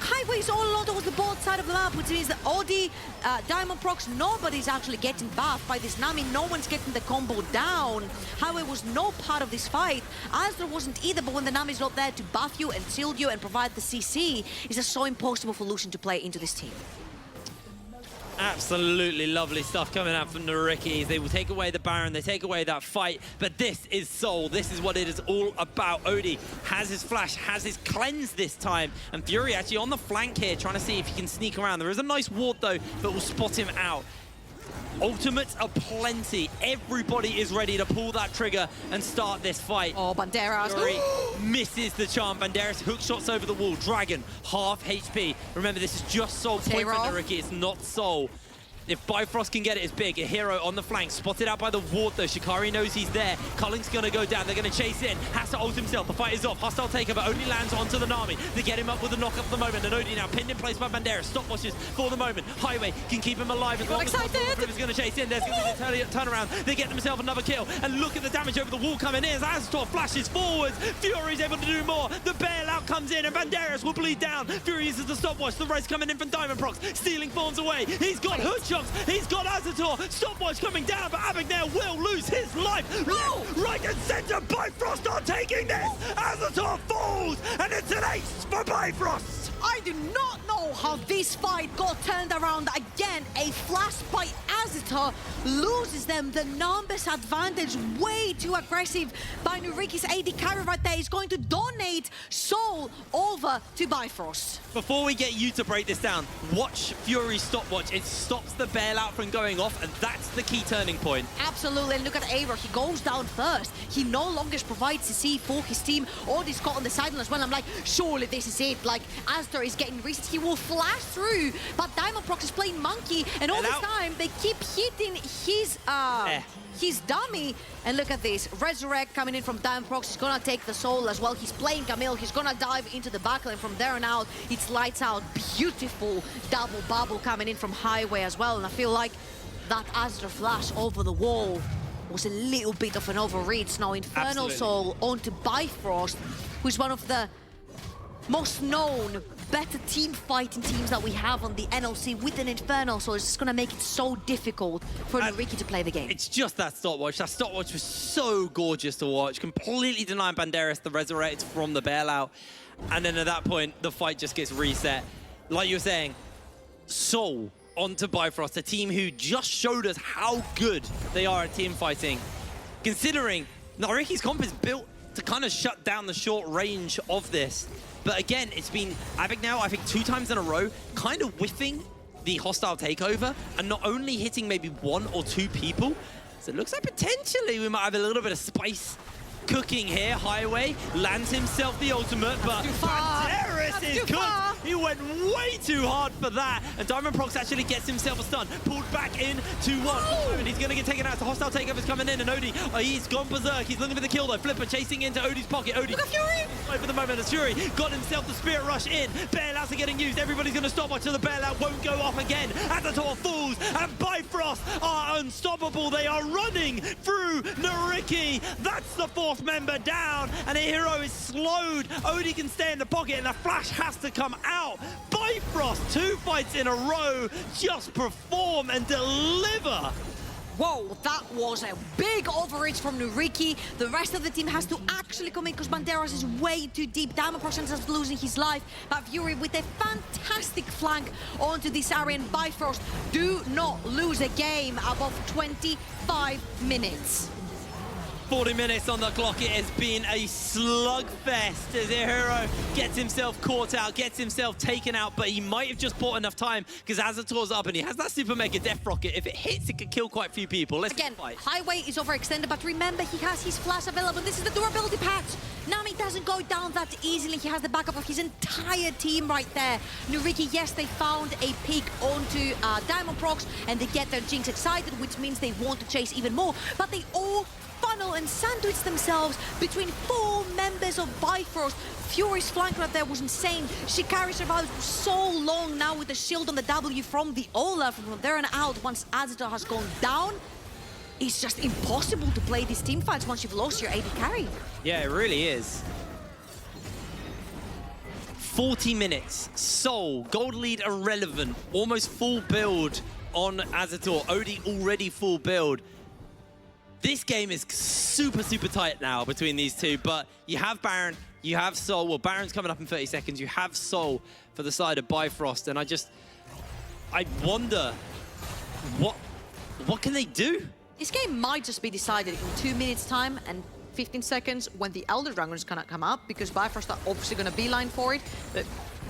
Highway is all alone towards the board side of the map, which means that Odie, Diamondprox, nobody's actually getting buffed by this Nami. No one's getting the combo down. Highway was no part of this fight. Azator wasn't either, but when the Nami's not there to buff you and shield you and provide the CC, it's just so impossible for Lucian to play into this team. Absolutely lovely stuff coming out from NYYRIKKI. They will take away the Baron, they take away that fight, but this is Soul. This is what it is all about. Odie has his flash, has his cleanse this time, and Fury actually on the flank here, trying to see if he can sneak around. There is a nice ward though, but will spot him out. Ultimates are plenty. Everybody is ready to pull that trigger and start this fight. Oh, Banderas. Fury misses the charm. Banderas hook shots over the wall. Dragon, half HP. Remember, this is just Soul point for NYYRIKKI. It's not Soul. If Bifrost can get it, it's big. A hero on the flank, spotted out by the ward though. Shikari knows he's there. Culling's gonna go down. They're gonna chase in. Has to ult himself. The fight is off. Hostile takeover only lands onto the Nami. They get him up with a knock up the moment. And Odie now pinned in place by Banderas. Stopwatches for the moment. Highway can keep him alive as long as possible. He's gonna chase in. There's gonna be a turnaround. They get themselves another kill. And look at the damage over the wall coming in as Azator flashes forwards. Fury's able to do more. The bailout comes in and Banderas will bleed down. Fury uses the stopwatch. The res coming in from Diamondprox. Stealing forms away. He's got hook shots. He's got Azator, stopwatch coming down, but Abagnale will lose his life. Right and center, Bifrost are taking this. Azator falls, and it's an ace for Bifrost. I do not know how this fight got turned around again. A flash by Azator loses them the numbers advantage. Way too aggressive by NYYRIKKI's AD carry right there. He's going to donate Soul over to Bifrost. Before we get you to break this down, watch Fury's stopwatch. It stops the bailout from going off, and that's the key turning point. Absolutely, and look at Aero. He goes down first. He no longer provides CC for his team. Odie's got on the sideline as well. I'm like, surely this is it. Like, Azator is getting reset. He will flash through, but Diamondprox is playing monkey, and all this time they keep hitting his dummy. And look at this, Resurrect coming in from Diamondprox. He's gonna take the Soul as well. He's playing Camille. He's gonna dive into the backline. From there on out, it's lights out. Beautiful double bubble coming in from Highway as well. And I feel like that Azator flash over the wall was a little bit of an overreach. Now Infernal Soul onto Bifrost, who's one of the most known, better team fighting teams that we have on the NLC with an Infernal, so it's just going to make it so difficult for NYYRIKKI to play the game. It's just that stopwatch. That stopwatch was so gorgeous to watch. Completely denying Banderas the resurrect from the bailout. And then at that point, the fight just gets reset. Like you were saying, Soul onto Bifrost, a team who just showed us how good they are at team fighting. Considering NYYRIKKI's comp is built to kind of shut down the short range of this. But again, it's been Abagnale, I think 2 times in a row, kind of whiffing the hostile takeover and not only hitting maybe 1 or 2 people. So it looks like potentially we might have a little bit of spice cooking here. Highway lands himself the ultimate, but Banderas is cooked. He went way too hard for that. And Diamondprox actually gets himself a stun. Pulled back in 2-1. And he's going to get taken out. The hostile takeover's coming in. And Odie, he's gone berserk. He's looking for the kill though. Flipper chasing into Odie's pocket. Odie, Fury! For the moment, as Fury got himself the Spirit Rush in. Bailouts are getting used. Everybody's going to stop until the bailout won't go off again. Azator falls. And Bifrost are unstoppable. They are running through NYYRIKKI. That's the 4th member down. And a hero is slowed. Odie can stay in the pocket. And the flash flash has to come out. Bifrost, 2 fights in a row, just perform and deliver. Whoa, that was a big overreach from NYYRIKKI. The rest of the team has to actually come in because Banderas is way too deep. Diamondprox ends up losing his life, but Fury with a fantastic flank onto this area, and Bifrost do not lose a game above 25 minutes. 40 minutes on the clock. It has been a slugfest as Hero gets himself caught out, gets himself taken out, but he might have just bought enough time because Azator's up and he has that Super Mega Death Rocket. If it hits, it could kill quite a few people. Let's Again, fight. Highway is overextended, but remember, he has his flash available. This is the durability patch. Nami doesn't go down that easily. He has the backup of his entire team right there. NYYRIKKI, yes, they found a peek onto Diamondprox and they get their Jinx excited, which means they want to chase even more, but they all funnel and sandwich themselves between 4 members of Bifrost. Fury's flank right there was insane. Shikari survived so long now with the shield on the W from the Olaf. From there and out, once Azator has gone down, it's just impossible to play these team fights once you've lost your AD carry. Yeah, it really is. 40 minutes. Soul, gold lead irrelevant. Almost full build on Azator. Odie already full build. This game is super, super tight now between these two, but you have Baron, you have Soul. Well, Baron's coming up in 30 seconds. You have Soul for the side of Bifrost, and I wonder, what can they do? This game might just be decided in 2 minutes time and 15 seconds when the Elder Dragon is gonna come up, because Bifrost are obviously gonna beeline for it. But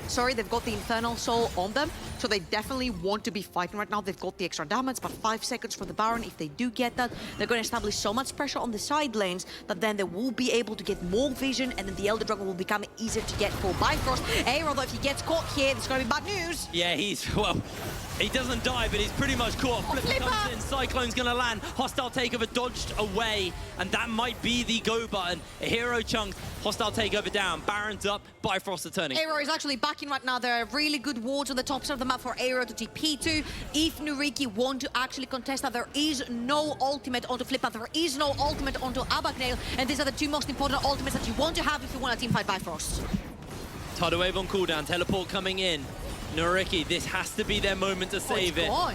sorry, they've got the Infernal Soul on them, so they definitely want to be fighting right now. They've got the extra damage, but 5 seconds for the Baron. If they do get that, they're going to establish so much pressure on the side lanes that then they will be able to get more vision, and then the Elder Dragon will become easier to get for Bifrost. Although if he gets caught here, it's going to be bad news. Yeah, well, he doesn't die, but he's pretty much caught. Flipper comes in, Cyclone's going to land. Hostile takeover dodged away, and that might be the go button. A Hero chunk, hostile takeover down. Baron's up, Bifrost are turning. Aero is actually backing right now. There are really good wards on the top side of the map for Aero to TP to. If NYYRIKKI want to actually contest that, there is no ultimate onto Flipper, there is no ultimate onto Abaknail, and these are the 2 most important ultimates that you want to have if you want to teamfight Bifrost. Tidal Wave on cooldown, teleport coming in. NYYRIKKI, this has to be their moment to save it. Gone.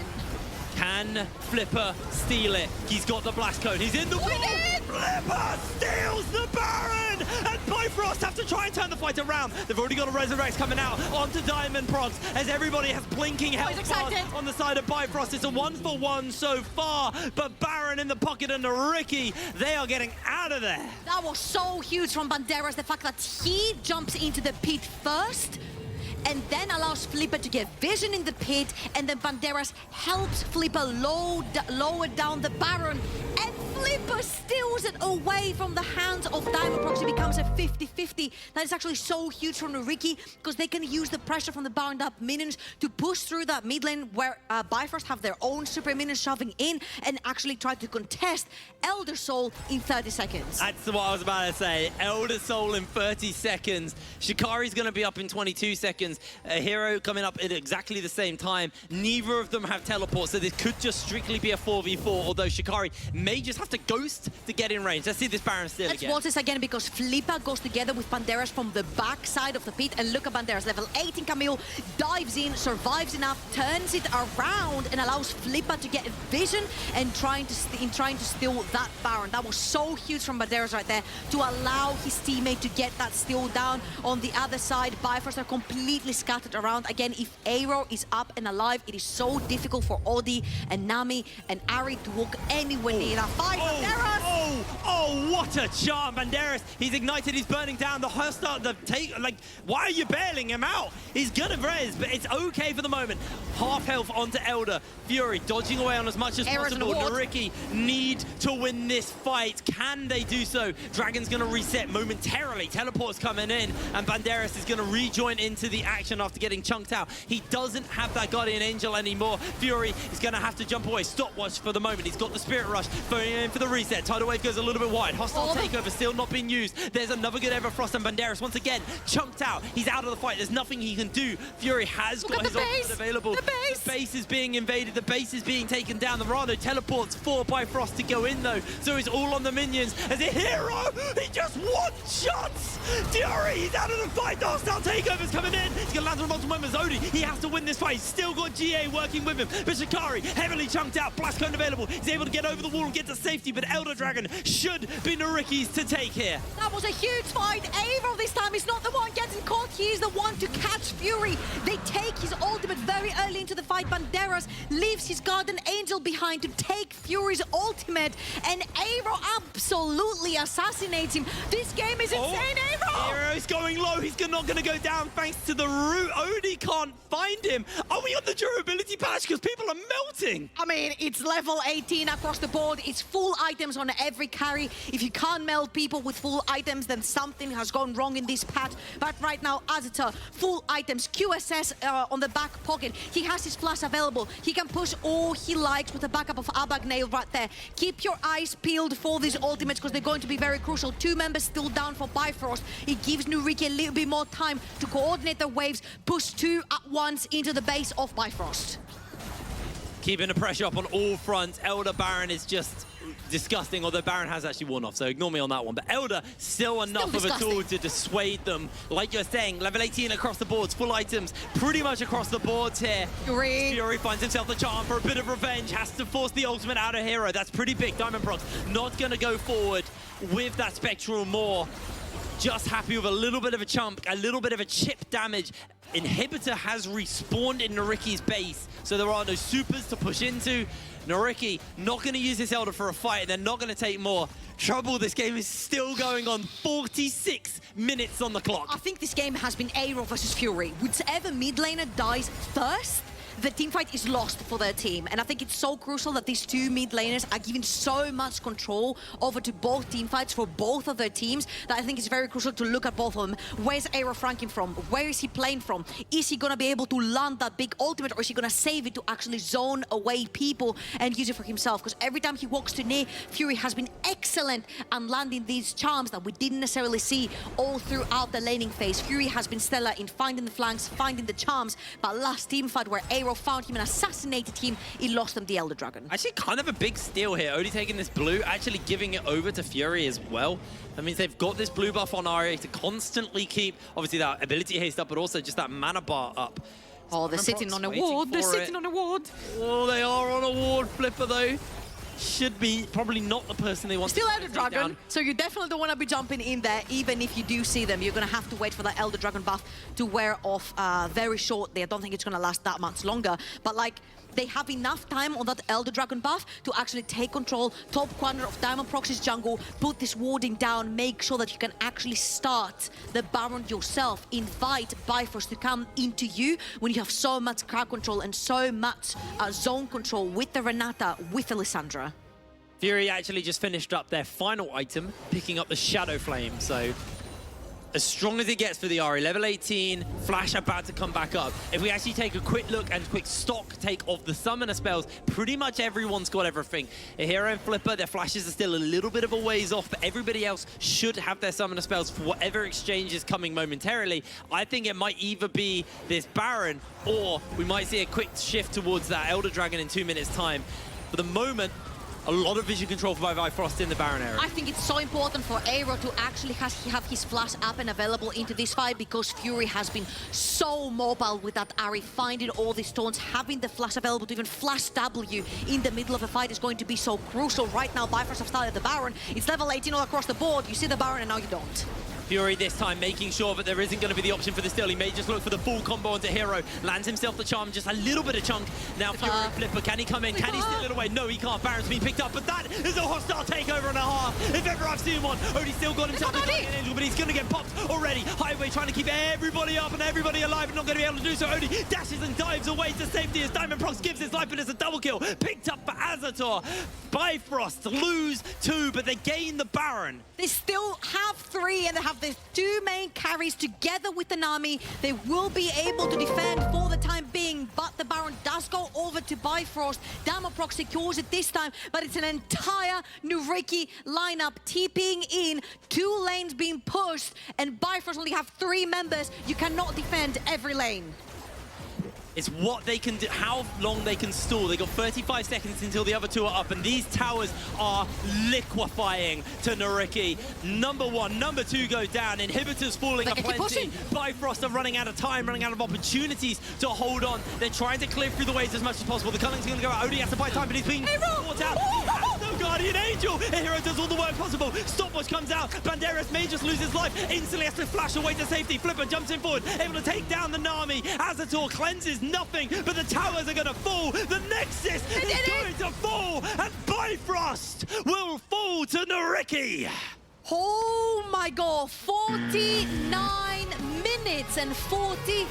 Can Flipper steal it? He's got the blast cone. He's in the wall. Flipper steals the Baron! And Bifrost have to try and turn the fight around. They've already got a Resurrect coming out onto Diamondprox as everybody has blinking health bars on the side of Bifrost. It's a 1-for-1 so far, but Baron in the pocket and NYYRIKKI, they are getting out of there. That was so huge from Banderas, the fact that he jumps into the pit first and then allows Flipper to get vision in the pit, and then Banderas helps Flipper lower down the Baron, and Flipper steals it away from the hands of Diamondprox. It becomes a 50-50. That is actually so huge from NYYRIKKI, because they can use the pressure from the Baron up minions to push through that mid lane where Bifrost have their own super minions shoving in and actually try to contest Elder Soul in 30 seconds. That's what I was about to say. Elder Soul in 30 seconds. Shikari's going to be up in 22 seconds. A Hero coming up at exactly the same time. Neither of them have teleport, so this could just strictly be a 4v4, although Shikari may just have to ghost to get in range. Let's see this Baron steal again. Let's watch this again, because Flipper goes together with Banderas from the back side of the pit, and look at Banderas, level 18 Camille, dives in, survives enough, turns it around, and allows Flipper to get vision and trying to steal that Baron. That was so huge from Banderas right there to allow his teammate to get that steal down. On the other side, Bifrost are completely scattered around. Again, if Aero is up and alive, it is so difficult for Odi and Nami and Ari to walk anywhere near that fight. Banderas! Oh, what a charm, Banderas. He's ignited, he's burning down the hostile, why are you bailing him out? He's gonna res, but it's okay for the moment. Half health onto Elder. Fury dodging away on as much as possible. NYYRIKKI need to win this fight. Can they do so? Dragon's gonna reset momentarily. Teleport's coming in, and Banderas is gonna rejoin into the action after getting chunked out. He doesn't have that Guardian Angel anymore. Fury is gonna have to jump away. Stopwatch for the moment. He's got the Spirit Rush, going in for the reset. Tidal Wave goes a little bit wide. Hostile takeover still not being used. There's another good Bifrost and Banderas once again chunked out. He's out of the fight. There's nothing he can do. Fury has got his ultimate available. The base is being invaded. The base is being taken down. The Rado teleports for Bifrost to go in though. So he's all on the minions. As a hero, he just one-shots Fury. He's out of the fight. The hostile takeover's coming in. He's going to land on multiple members. Odie, he has to win this fight. He's still got GA working with him. But Shikari, heavily chunked out. Blast cone available. He's able to get over the wall and get to safety. But Elder Dragon should be NYYRIKKI's to take here. That was a huge fight. Aero this time is not the one getting caught. He is the one to catch Fury. They take his ultimate very early into the fight. Banderas leaves his Guardian Angel behind to take Fury's ultimate. And Aero absolutely assassinates him. This game is insane, Aero! Aero's going low. He's not going to go down thanks to the root. Odie can't find him. Are we on the durability patch? Because people are melting. I mean, it's level 18 across the board. It's full items on every carry. If you can't melt people with full items, then something has gone wrong in this patch. But right now, Azita, full items, QSS on the back pocket. He has his flash available. He can push all he likes with the backup of Abag Nail right there. Keep your eyes peeled for these ultimates because they're going to be very crucial. 2 members still down for Bifrost. It gives NYYRIKKI a little bit more time to coordinate the waves, push 2 at once into the base of Bifrost. Keeping the pressure up on all fronts. Elder Baron is just disgusting, although Baron has actually worn off, so ignore me on that one. But Elder, still enough of a tool to dissuade them. Like you're saying, level 18 across the boards, full items, pretty much across the boards here. Fury finds himself the charm for a bit of revenge, has to force the ultimate out of Hero. That's pretty big. Diamond Prox not going to go forward with that Spectral Maw. Just happy with a little bit of a chunk, a little bit of a chip damage. Inhibitor has respawned in NYYRIKKI's base, so there are no supers to push into. NYYRIKKI not going to use this Elder for a fight, and they're not going to take more trouble. This game is still going on. 46 minutes on the clock. I think this game has been Aero versus Fury. Whichever mid laner dies first, the teamfight is lost for their team. And I think it's so crucial that these 2 mid laners are giving so much control over to both teamfights for both of their teams that I think it's very crucial to look at both of them. Where's Aero franking from? Where is he playing from? Is he going to be able to land that big ultimate, or is he going to save it to actually zone away people and use it for himself? Because every time he walks to near, Fury has been excellent at landing these charms that we didn't necessarily see all throughout the laning phase. Fury has been stellar in finding the flanks, finding the charms, but last teamfight where Aero found him and assassinated him, he lost them the Elder Dragon. Actually, kind of a big steal here. Odie taking this blue, actually giving it over to Fury as well. That means they've got this blue buff on Arya to constantly keep, obviously, that ability haste up, but also just that mana bar up. Oh, they're sitting on a ward. They're sitting on a ward. Oh, they are on a ward flipper, though. Should be probably not the person they want Still to Elder Dragon, down. So you definitely don't want to be jumping in there. Even if you do see them, you're going to have to wait for that Elder Dragon buff to wear off very shortly. I don't think it's going to last that much longer. But like, they have enough time on that Elder Dragon buff to actually take control, top corner of Diamond Proxy's jungle, put this warding down, make sure that you can actually start the Baron yourself, invite Bifrost to come into you when you have so much crowd control and so much zone control with the Renata, with Alessandra. Fury actually just finished up their final item, picking up the Shadow Flame, so as strong as it gets for the Ahri. Level 18, Flash about to come back up. If we actually take a quick look and quick stock take of the summoner spells, pretty much everyone's got everything. A Hero and Flipper, their flashes are still a little bit of a ways off, but everybody else should have their summoner spells for whatever exchange is coming momentarily. I think it might either be this Baron, or we might see a quick shift towards that Elder Dragon in 2 minutes' time. For the moment, a lot of vision control by Bifrost in the Baron area. I think it's so important for Aero to actually have his flash up and available into this fight, because Fury has been so mobile with that Ahri, finding all these stones, having the flash available to even flash W in the middle of a fight is going to be so crucial. Right now, Bifrost have started the Baron. It's level 18 all across the board. You see the Baron and now you don't. Fury this time making sure that there isn't going to be the option for the steal. He may just look for the full combo onto Hero. Lands himself the charm, just a little bit of chunk. Now Fury and Flipper, can he come in? Can he steal it away? No, he can't. Baron's been picked up, but that is a hostile takeover and a half. If ever I've seen one. Odie still got himself the Guardian Angel, but he's going to get popped already. Highway trying to keep everybody up and everybody alive, and not going to be able to do so. Odie dashes and dives away to safety as Diamond Prox gives his life, but it's a double kill. Picked up for Azator. Bifrost lose 2, but they gain the Baron. They still have 3 and they have the two main carries together with the Nami. They will be able to defend for the time being, but the Baron does go over to Bifrost. Diamondproc secures it this time, but it's an entire NYYRIKKI lineup TPing in, 2 lanes being pushed, and Bifrost only have 3 members. You cannot defend every lane. It's what they can do, how long they can stall. They got 35 seconds until the other 2 are up, and these towers are liquefying to NYYRIKKI. Number 1, number 2 go down. Inhibitors falling aplenty. Bifrost are running out of time, running out of opportunities to hold on. They're trying to clear through the waves as much as possible. The Culling's going to go out. Odie has to buy time, but he's being caught out. He has no Guardian Angel. A hero does all the work possible. Stopwatch comes out. Banderas may just lose his life. Instantly has to flash away to safety. Flipper jumps in forward, able to take down the Nami. Azzator cleanses nothing, but the towers are going to fall. The Nexus is going to fall, and Bifrost will fall to NYYRIKKI. Oh my god, 49 minutes and 40